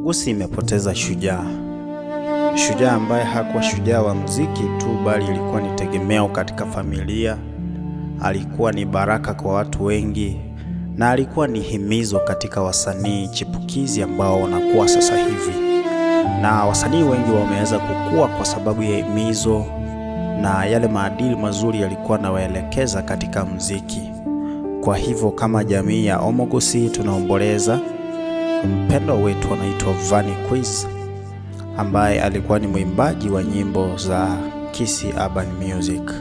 Gusii imepoteza shujaa. Shujaa ambaye hakuwa shujaa wa muziki tu, bali ilikuwa ni tegemeo katika familia. Alikuwa ni baraka kwa watu wengi, na alikuwa ni himizo katika wasanii chipukizi ambao wanakuwa sasa hivi. Na wasanii wengi wameweza kukua kwa sababu ya himizo na yale maadili mazuri yalikuwa nawaelekeza katika muziki. Kwa hivyo kama jamii ya Omo Gusii tunaomboleza mpendwa wetu anaitwa Vanny Quiz, ambaye alikuwa ni mwimbaji wa nyimbo za Kisii Urban Music.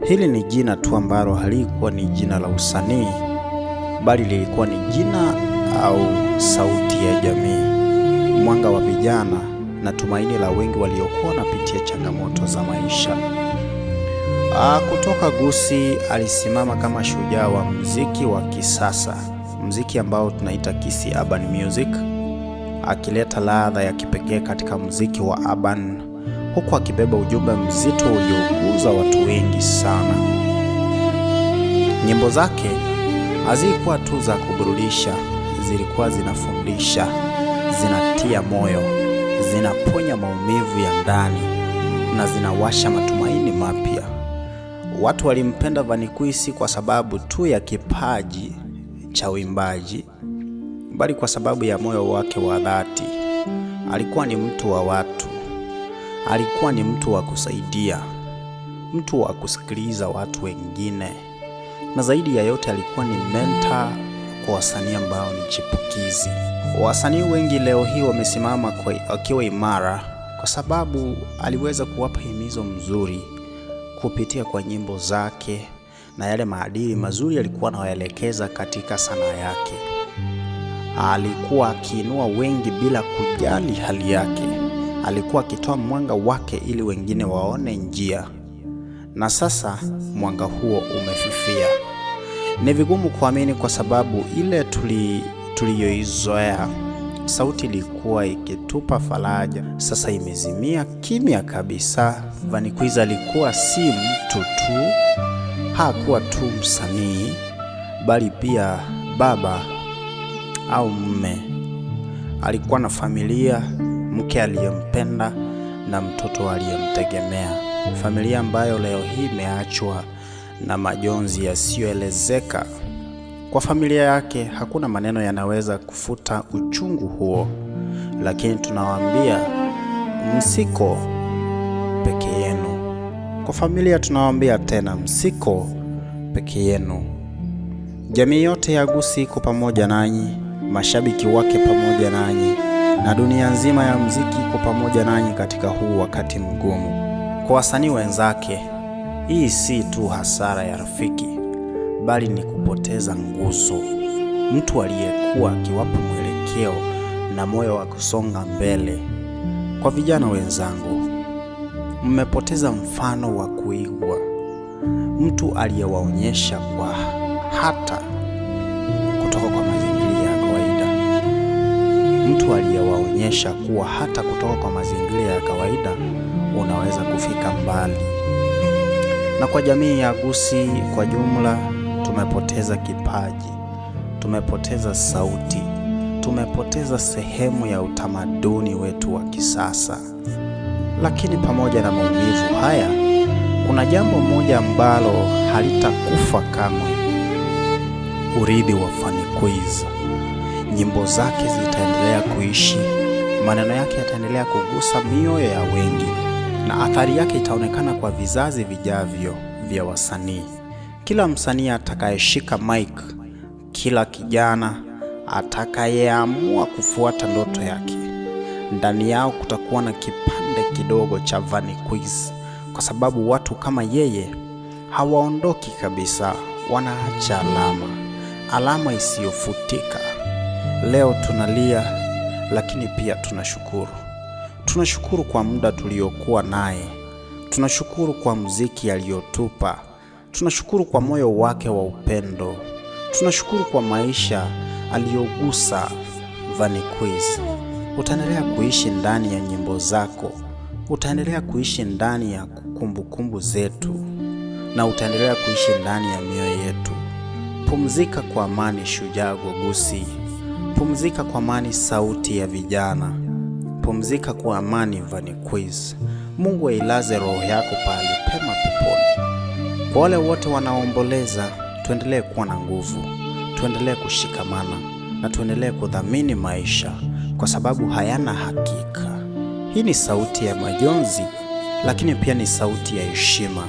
Hili ni jina tu ambalo halikuwa ni jina la usanii, bali lilikuwa ni jina au sauti ya jamii, mwanga wa vijana na tumaini la wengi waliokuwa wanapitia changamoto za maisha. Kutoka Gusii alisimama kama shujaa wa muziki wa kisasa, muziki ambao tunaita Kisii Urban Music, akileta ladha ya kipekee katika muziki wa urban, huku akibeba ujumbe mzito ulioguza watu wengi sana. Nyimbo zake hazikuwa tu za kuburudisha, zilikuwa zinafundisha, zinatia moyo, zinaponya maumivu ya ndani na zinawasha matumaini mapya. Watu walimpenda Vanny Quiz kwa sababu tu ya kipaji cha uimbaji, bali kwa sababu ya moyo wake wa dhati. Alikuwa ni mtu wa watu, alikuwa ni mtu wa kusaidia, mtu wa kusikiliza watu wengine, na zaidi ya yote alikuwa ni mentor kwa wasanii ambao ni chipukizi. Wasanii wengi leo hii wamesimama wakiwa imara kwa sababu aliweza kuwapa himizo mzuri kupitia kwa nyimbo zake na yale maadili mazuri alikuwa anawaelekeza katika sanaa yake. Alikuwa akiinua wengi bila kujali hali yake. Alikuwa akitoa mwanga wake ili wengine waone njia. Na sasa mwanga huo umefifia. Ni vigumu kuamini kwa sababu ile tuliyoizoea, sauti ilikuwa ikitupa faraja, sasa imezimia kimya kabisa. Vanny Quiz alikuwa si mtu tu, hakuwa tu msanii, bali pia baba au mume. Alikuwa na familia, mke aliyempenda na mtoto aliyemtegemea. Familia ambayo leo hii imeachwa na majonzi yasiyoelezeka. Kwa familia yake hakuna maneno yanaweza kufuta uchungu huo, lakini tunawaambia msiko peke yenu. Kwa familia tunawaambia tena msiko peke yenu. Jamii yote ya Gusii iko pamoja nanyi, mashabiki wake pamoja nanyi, na dunia nzima ya muziki iko pamoja nanyi katika huu wakati mgumu. Kwa wasanii wenzake, hii si tu hasara ya rafiki, bali ni kupoteza nguzo, mtu aliyekuwa akiwapa mwelekeo na moyo wa kusonga mbele. Kwa vijana wenzangu, mmepoteza mfano wa kuigwa, mtu aliyewaonyesha kwa hata kutoka kwa mazingira ya kawaida, mtu aliyewaonyesha kuwa hata kutoka kwa mazingira ya kawaida unaweza kufika mbali. Na kwa jamii ya Gusii kwa jumla, tumepoteza kipaji, tumepoteza sauti, tumepoteza sehemu ya utamaduni wetu wa kisasa. Lakini pamoja na maumivu haya, kuna jambo moja ambalo halitakufa kamwe: urithi wa Vanny Quiz. Nyimbo zake zitaendelea kuishi, maneno yake yataendelea kugusa mioyo ya wengi, na athari yake itaonekana kwa vizazi vijavyo vya wasanii. Kila msanii atakayeshika mic, kila kijana atakayeamua kufuata ndoto yake, ndani yao kutakuwa na kipande kidogo cha Vanny Quiz, kwa sababu watu kama yeye hawaondoki kabisa, wanaacha alama isiyofutika. Leo tunalia, lakini pia tunashukuru. Tunashukuru kwa muda tuliokuwa naye, tunashukuru kwa muziki aliyotupa, tunashukuru kwa moyo wake wa upendo, tunashukuru kwa maisha aliyogusa. Vanny Quiz, utaendelea kuishi ndani ya nyimbo zako, utaendelea kuishi ndani ya kumbukumbu zetu na utaendelea kuishi ndani ya mioyo yetu. Pumzika kwa amani, shujaa Gogusi. Pumzika kwa amani, sauti ya vijana. Pumzika kwa amani, Vaniquiz. Mungu ailaze roho yako pale pema peponi. Kwa wale wote wanaomboleza, tuendelee kuwa na nguvu, tuendelee kushikamana na tuendelee kudhamini maisha kwa sababu hayana hakika. Hii ni sauti ya majonzi, lakini pia ni sauti ya heshima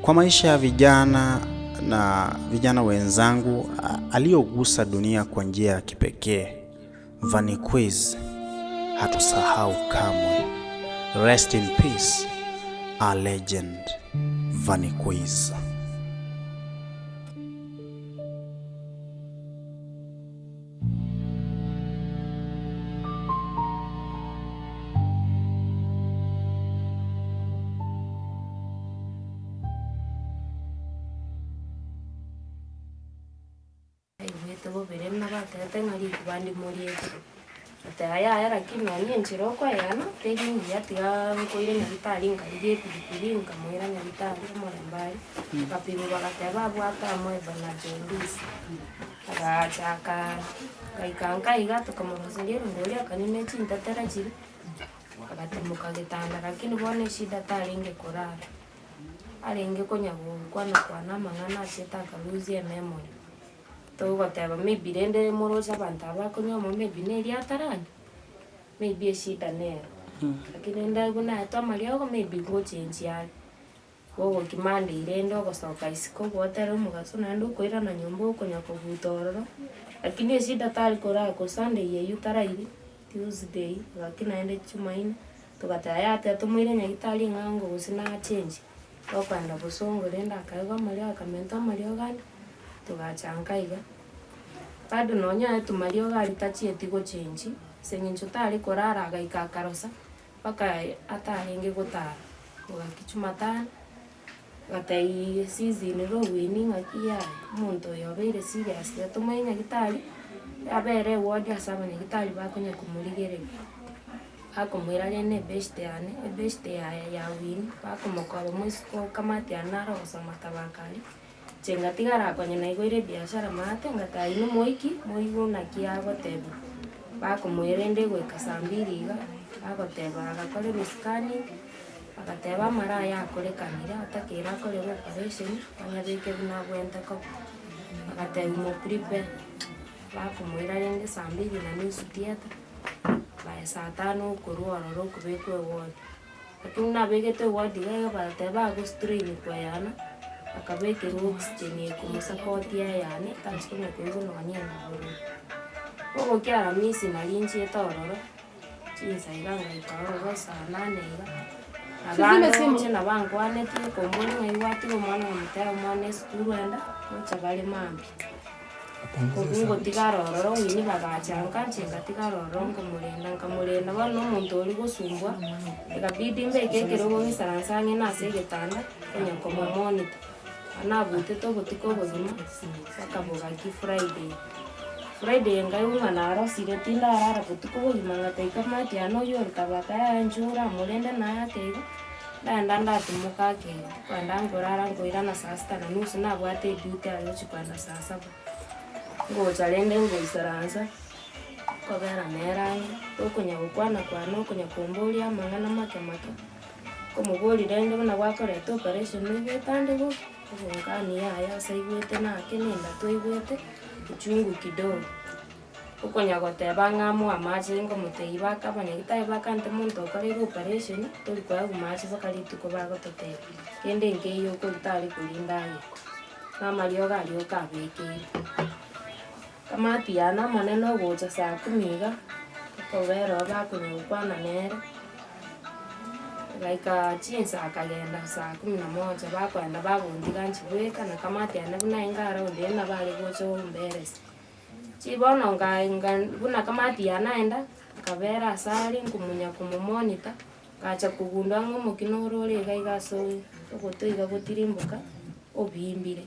kwa maisha ya vijana na vijana wenzangu aliogusa dunia kwa njia ya kipekee. Vaniquiz, hatusahau kamwe. Rest in peace, a legend, Vaniquiz. Beremna batete ngari kubandi muri yetu ataya lakini nani nchiro kwa yana tegi ngia tiga koire nyabitari ngari pilipili ngamwira nyabitari morembari kapiru bagateba bwata mwe bana jondisi agachaka kaikanga iga tukamurosengera ngori akanine chintatera chiri agatemuka gitanda lakini bone shida taringe korara arenge konyago kwana mangana cheta kaluzi memory tugoteba maybe rende moroja bantu abakonyomo maybe neri atarani maybe shida nero lakini ndago na twamariogo maybe go change yali wogo kimande irendo gosoka isiko gotero mugaso nandu koira na nyombo konyako gutororo lakini shida tali kora ko Sunday ye yutarairi Tuesday lakini ende Jumaine tugataya ate tumwire nyagitari ngango gusina change okwanda busongo renda akaiga mario akamenta mario gani tugachangaiga bado nonya tumario gari tachie go change senyencho tali korara gaika karosa paka atarenge gotara ugakichumatana gatai season ro winning akia muntu yobeire serious tumenya gitari abere wodi asaba ne gitari bakonya kumurigere akomwira rene best ya win bakomokoro musko kamati anaro somata bakali chenga tigara kwenye na igwire biashara mate ngata ino moiki moigo na kiago tebo bakomwira ende gweka sambiriga agoteba agakore miskani agateba mara ya korekanira atakira kore operation anyabeke bina gwenta ko agateba mo prepare bakomwira ende sambiri na news theater ba saa 5 kuruoro kubekwe ward lakini na begete ward ga bateba go strain kwa yana akabeke rooks chenye kumusapoti yani tachikene kwezo no anyenda buru ogo kya misi na linchi etororo chinsa iganga ikaro saa 8 iga abana na bangu aneti komboni ngaiwati ko mwana mutaya mwana skulu enda ochabale mambi kubungo tigarororo wini bagachanga chenga tigarororo nkamurenda bano muntu uri gusumbwa ikabidi mbeke kirogo gisaransange na segetanda kenya komo monitor anabute to butiko buzima bakavuga ki Friday ngai umwana arosire tinda arara butiko buzima ngataika mati ano yor kabata njura murenda na yake ndanda tumuka ke kwanda ngorara ngoira na saa 6 na nusu na bwate duty ayo chikwanda saa 7 ngocha lende ngoisaranza kobera meranga tokunya gukwana kwano kunya kumbulia mangana make komugori rende na gwakore to operation ngetande go ngani ya saigwete na kenenda toigwete uchungu kidogo ukonya goteba ng'amu amache ngo muteiba kabanya gitaiba kante muntu okore operation tulikuwa umache bakalitu ko bagotote kende ngeyo ko tali kulinda yiko na mario galio kabeke kamati yana maneno gocha saa 10 kobero bakunya kwana nere gaika chinsa akagenda saa 11 bakwenda babundiga nchibweka na kamati yana buna ingara onde na bali gocho mberesi chibono buna kamati yanaenda kabera asali nkumunya kumumonita kacha kugunda ng'omukino rore gaiga so ogotoiga gotirimbuka obimbire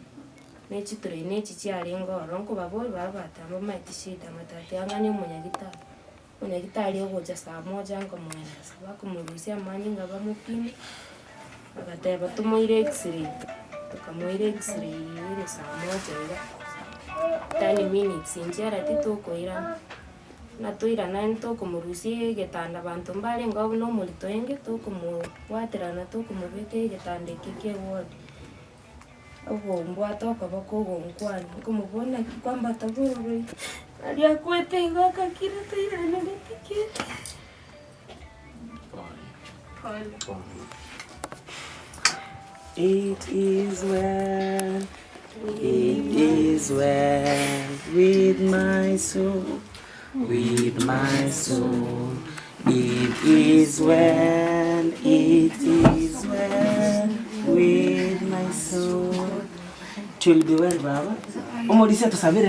nechiture nechichiari ngoro nkubabori babatamba maiti shida matati angani umunyagitari Mwenyekitari ogocha saa moja nkamwendesa bakumurusia amanyi nga bamupima bagateba tumuire x-ray tukamuire x-ray ile saa moja iga 10 minutes injera titukoirana na toirana nitokumurusia gitanda bantu mbare ngabo no murito enge tokumwatirana tokumubeka igitanda kike ward ogombwa tokaba kogonkwani kumubona kwamba taburu alia kwete igaka kira toirana netikete. It is well with my soul, with my soul. It is well with my soul. It will be well, Baba. Omodisia tusabire.